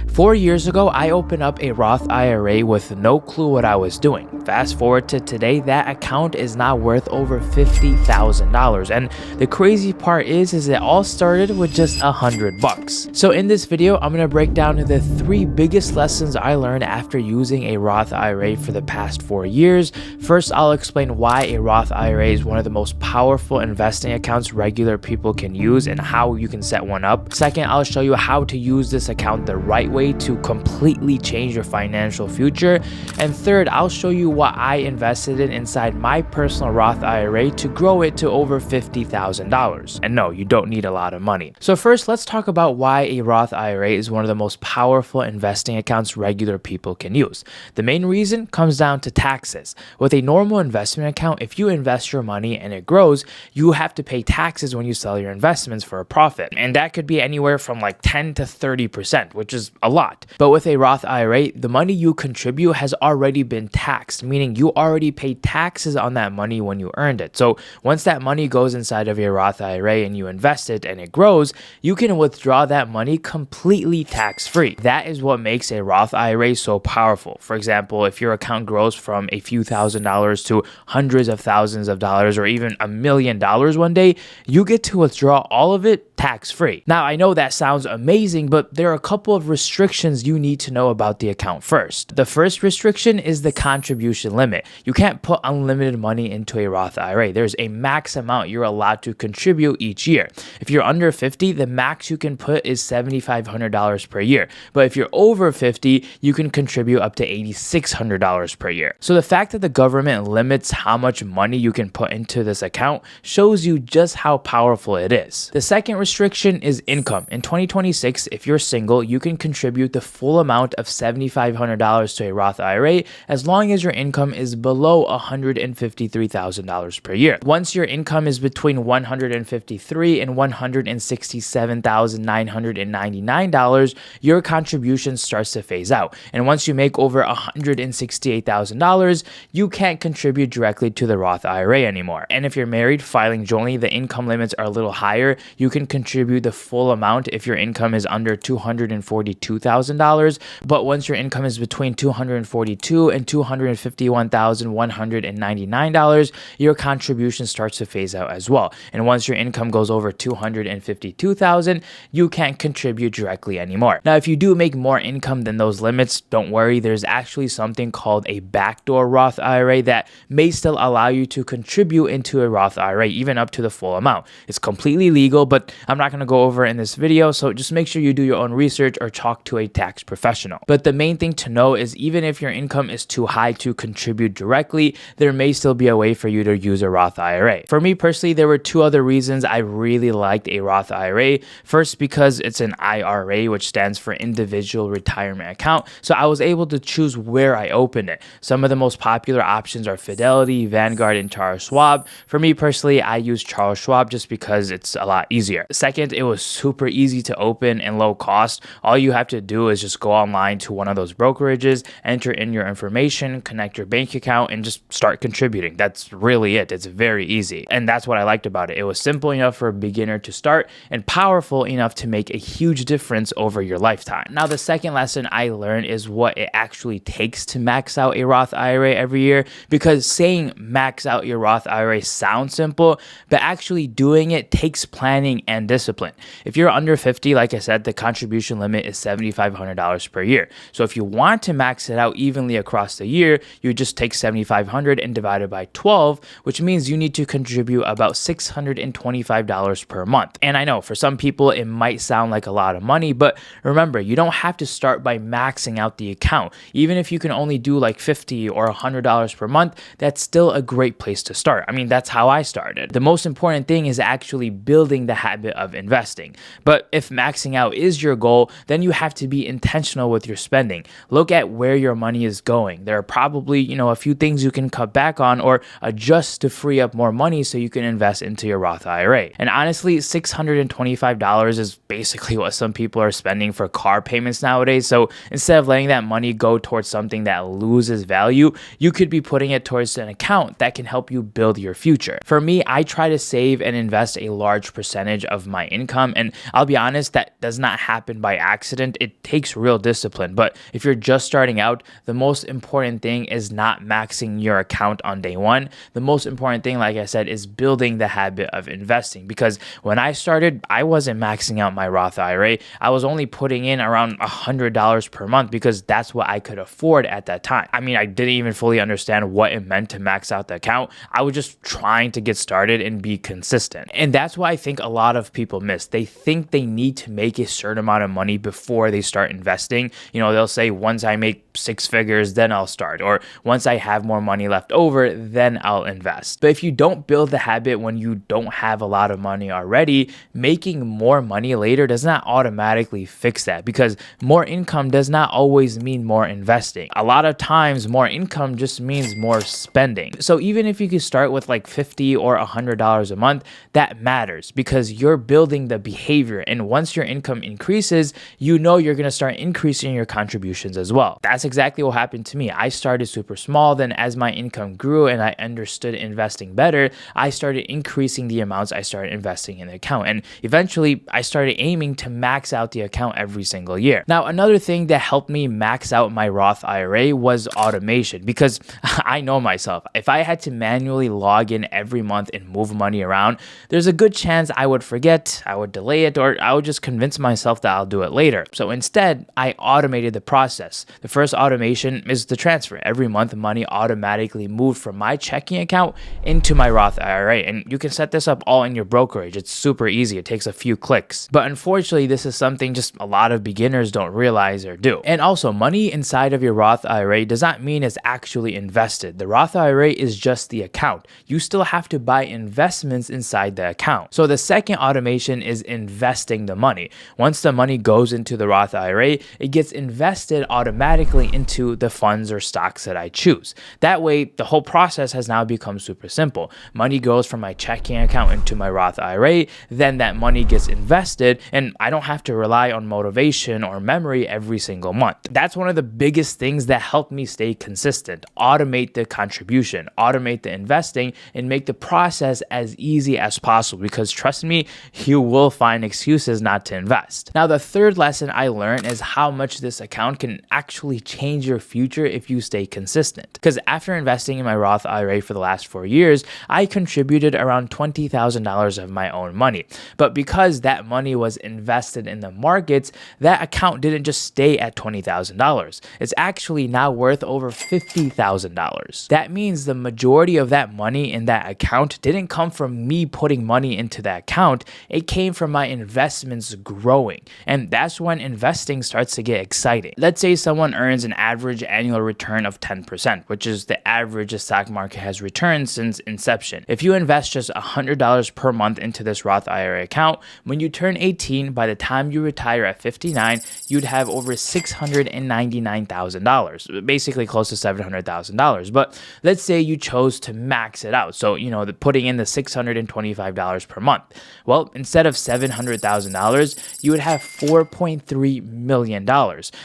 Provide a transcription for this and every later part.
4 years ago, I opened up a Roth IRA with no clue what I was doing. Fast forward to today, that account is now worth over $50,000. And the crazy part is it all started with just $100. So in this video, I'm going to break down the 3 biggest lessons I learned after using a Roth IRA for the past 4 years. First, I'll explain why a Roth IRA is one of the most powerful investing accounts regular people can use and how you can set one up. Second, I'll show you how to use this account the right way to completely change your financial future. And third, I'll show you what I invested in inside my personal Roth IRA to grow it to over $50,000. And no, you don't need a lot of money. So first, let's talk about why a Roth IRA is one of the most powerful investing accounts regular people can use. The main reason comes down to taxes. With a normal investment account, if you invest your money and it grows, you have to pay taxes when you sell your investments for a profit. And that could be anywhere from like 10 to 30%, which is a lot. But with a Roth IRA, the money you contribute has already been taxed, meaning you already paid taxes on that money when you earned it. So once that money goes inside of your Roth IRA and you invest it and it grows, you can withdraw that money completely tax-free. That is what makes a Roth IRA so powerful. For example, if your account grows from a few $1,000s to hundreds of thousands of dollars or even $1 million one day, you get to withdraw all of it tax-free. Now, I know that sounds amazing, but there are a couple of restrictions you need to know about the account first. The first restriction is the contribution limit. You can't put unlimited money into a Roth IRA. There's a max amount you're allowed to contribute each year. If you're under 50, the max you can put is $7,500 per year. But if you're over 50, you can contribute up to $8,600 per year. So the fact that the government limits how much money you can put into this account shows you just how powerful it is. The second restriction is income. In 2026, if you're single, you can contribute the full amount of $7,500 to a Roth IRA as long as your income is below $153,000 per year. Once your income is between $153,000 and $167,999, your contribution starts to phase out. And once you make over $168,000, you can't contribute directly to the Roth IRA anymore. And if you're married, filing jointly, the income limits are a little higher. You can contribute the full amount if your income is under $242,000. But once your income is between $242,000 and $251,199, your contribution starts to phase out as well. And once your income goes over $252,000, you can't contribute directly anymore. Now, if you do make more income than those limits, don't worry, there's actually something called a backdoor Roth IRA that may still allow you to contribute into a Roth IRA, even up to the full amount. It's completely legal, but I'm not going to go over it in this video, so just make sure you do your own research or talk to a tax professional. But the main thing to know is even if your income is too high to contribute directly, there may still be a way for you to use a Roth IRA. For me personally, there were 2 other reasons I really liked a Roth IRA. First, because it's an IRA, which stands for Individual Retirement Account, so I was able to choose where I opened it. Some of the most popular options are Fidelity, Vanguard, and Charles Schwab. For me personally, I use Charles Schwab just because it's a lot easier. Second, it was super easy to open and low cost. All you have to do is just go online to one of those brokerages, enter in your information, connect your bank account, and just start contributing. That's really it. It's very easy. And that's what I liked about it. It was simple enough for a beginner to start and powerful enough to make a huge difference over your lifetime. Now, the second lesson I learned is what it actually takes to max out a Roth IRA every year, because saying max out your Roth IRA sounds simple, but actually doing it takes planning and discipline. If you're under 50, like I said, the contribution limit is $7,500 per year. So if you want to max it out evenly across the year, you just take $7,500 and divide it by 12, which means you need to contribute about $625 per month. And I know for some people it might sound like a lot of money, but remember, you don't have to start by maxing out the account. Even if you can only do like $50 or $100 per month, that's still a great place to start. I mean, that's how I started. The most important thing is actually building the habit of investing. But if maxing out is your goal, then you have to be intentional with your spending. Look at where your money is going. There are probably, a few things you can cut back on or adjust to free up more money so you can invest into your Roth IRA. And honestly, $625 is basically what some people are spending for car payments nowadays. So instead of letting that money go towards something that loses value, you could be putting it towards an account that can help you build your future. For me, I try to save and invest a large percentage of my income, and I'll be honest, that does not happen by accident. and it takes real discipline. But if you're just starting out, the most important thing is not maxing your account on day one. The most important thing, like I said, is building the habit of investing, because when I started, I wasn't maxing out my Roth IRA. I was only putting in around $100 per month because that's what I could afford at that time. I mean, I didn't even fully understand what it meant to max out the account. I was just trying to get started and be consistent. And that's why I think a lot of people miss. They think they need to make a certain amount of money before they start investing. They'll say, once I make 6 figures, then I'll start. Or once I have more money left over, then I'll invest. But if you don't build the habit when you don't have a lot of money already, making more money later does not automatically fix that, because more income does not always mean more investing. A lot of times, more income just means more spending. So even if you could start with like $50 or $100 a month, that matters because you're building the behavior. And once your income increases, you're going to start increasing your contributions as well. That's exactly what happened to me. I started super small. Then as my income grew and I understood investing better, I started increasing the amounts I started investing in the account. And eventually I started aiming to max out the account every single year. Now, another thing that helped me max out my Roth IRA was automation, because I know myself. If I had to manually log in every month and move money around, there's a good chance I would forget, I would delay it, or I would just convince myself that I'll do it later. So instead, I automated the process. The first automation is the transfer. Every month, money automatically moved from my checking account into my Roth IRA. And you can set this up all in your brokerage. It's super easy. It takes a few clicks. But unfortunately, this is something just a lot of beginners don't realize or do. And also, money inside of your Roth IRA does not mean it's actually invested. The Roth IRA is just the account. You still have to buy investments inside the account. So the second automation is investing the money. Once the money goes into the Roth IRA, it gets invested automatically into the funds or stocks that I choose. That way, the whole process has now become super simple. Money goes from my checking account into my Roth IRA, then that money gets invested, and I don't have to rely on motivation or memory every single month. That's one of the biggest things that helped me stay consistent. Automate the contribution, automate the investing, and make the process as easy as possible, because trust me, you will find excuses not to invest. Now, the third lesson I learned is how much this account can actually change your future if you stay consistent. Because after investing in my Roth IRA for the last 4 years, I contributed around $20,000 of my own money. But because that money was invested in the markets, that account didn't just stay at $20,000. It's actually now worth over $50,000. That means the majority of that money in that account didn't come from me putting money into that account. It came from my investments growing. And that's when investing starts to get exciting. Let's say someone earns an average annual return of 10%, which is the average the stock market has returned since inception. If you invest just $100 per month into this Roth IRA account, when you turn 18, by the time you retire at 59, you'd have over $699,000, basically close to $700,000. But let's say you chose to max it out. So, putting in the $625 per month. Well, instead of $700,000, you would have $4.3 million.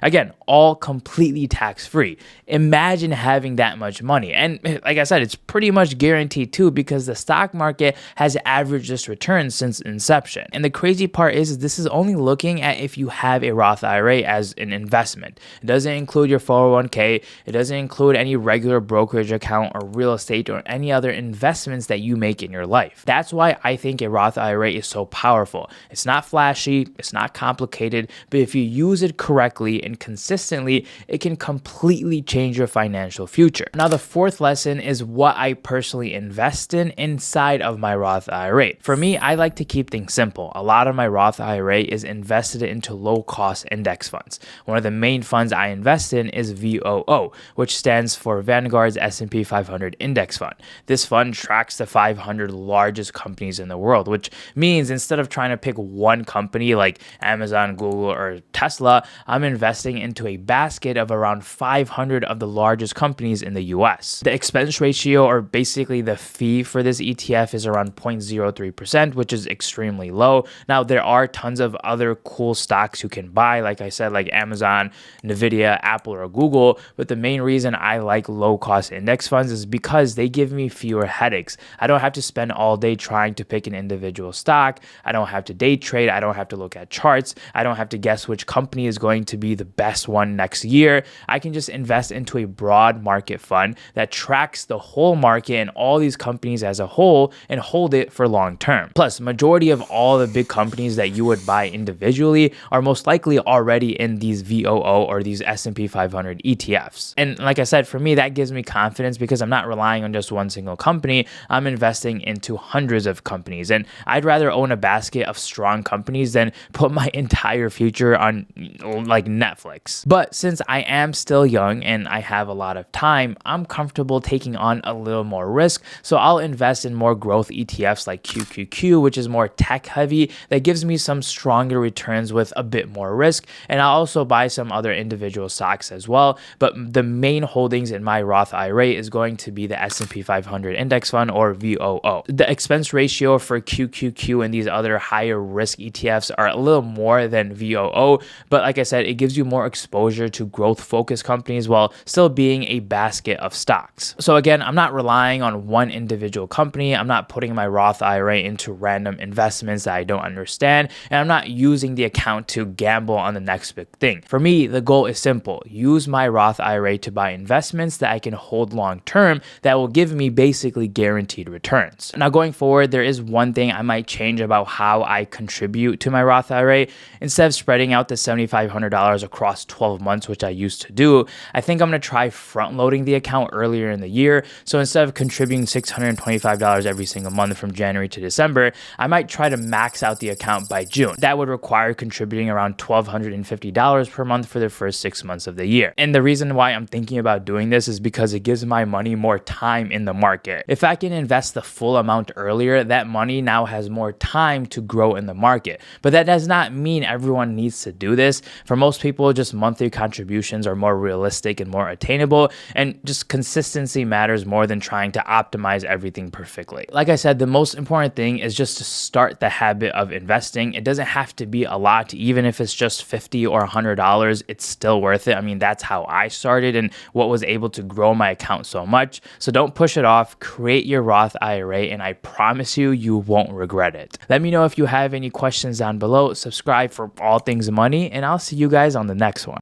Again, all completely tax-free. Imagine having that much money. And like I said, it's pretty much guaranteed too, because the stock market has averaged this return since inception. And the crazy part is this is only looking at if you have a Roth IRA as an investment. It doesn't include your 401k. It doesn't include any regular brokerage account or real estate or any other investments that you make in your life. That's why I think a Roth IRA is so powerful. It's not flashy, it's not complicated, but if you use it correctly and consistently, it can completely change your financial future. Now, the fourth lesson is what I personally invest in inside of my Roth IRA. For me, I like to keep things simple. A lot of my Roth IRA is invested into low-cost index funds. One of the main funds I invest in is VOO, which stands for Vanguard's S&P 500 Index Fund. This fund tracks the 500 largest companies in the world, which means instead of trying to pick one company like Amazon, Google, or Tesla, I'm investing into a basket of around 500 of the largest companies in the US. The expense ratio, or basically the fee for this ETF, is around 0.03%, which is extremely low. Now, there are tons of other cool stocks you can buy, like I said, like Amazon, Nvidia, Apple, or Google, but the main reason I like low-cost index funds is because they give me fewer headaches. I don't have to spend all day trying to pick an individual stock. I don't have to day trade. I don't have to look at charts. I don't have to guess which company is going to be the best one next year, I can just invest into a broad market fund that tracks the whole market and all these companies as a whole and hold it for long term. Plus, majority of all the big companies that you would buy individually are most likely already in these VOO or these S&P 500 ETFs. And like I said, for me, that gives me confidence because I'm not relying on just one single company. I'm investing into hundreds of companies, and I'd rather own a basket of strong companies than put my entire future on like Netflix. But since I am still young and I have a lot of time, I'm comfortable taking on a little more risk. So I'll invest in more growth ETFs like QQQ, which is more tech heavy, that gives me some stronger returns with a bit more risk. And I'll also buy some other individual stocks as well. But the main holdings in my Roth IRA is going to be the S&P 500 index fund, or VOO. The expense ratio for QQQ and these other higher risk ETFs are a little more than VOO, but like I said, it gives you more exposure to growth focused companies while still being a basket of stocks. So again, I'm not relying on one individual company. I'm not putting my Roth IRA into random investments that I don't understand, and I'm not using the account to gamble on the next big thing. For me, the goal is simple: use my Roth IRA to buy investments that I can hold long term that will give me basically guaranteed returns. Now going forward, there is one thing I might change about how I contribute to my Roth IRA. Instead of spreading out the $7,500 across 12 months, which I used to do, I think I'm going to try front loading the account earlier in the year. So instead of contributing $625 every single month from January to December, I might try to max out the account by June. That would require contributing around $1,250 per month for the first 6 months of the year. And the reason why I'm thinking about doing this is because it gives my money more time in the market. If I can invest the full amount earlier, that money now has more time to grow in the market. But that does not mean everyone needs to do this. For most people, just monthly contributions are more realistic and more attainable, and just consistency matters more than trying to optimize everything perfectly. Like I said, the most important thing is just to start the habit of investing. It doesn't have to be a lot. Even if it's just $50 or $100, it's still worth it. I mean, that's how I started and what was able to grow my account so much. So don't push it off. Create your Roth IRA, and I promise you, you won't regret it. Let me know if you have any questions down below. Subscribe for all things money, and I'll see you guys on the next one.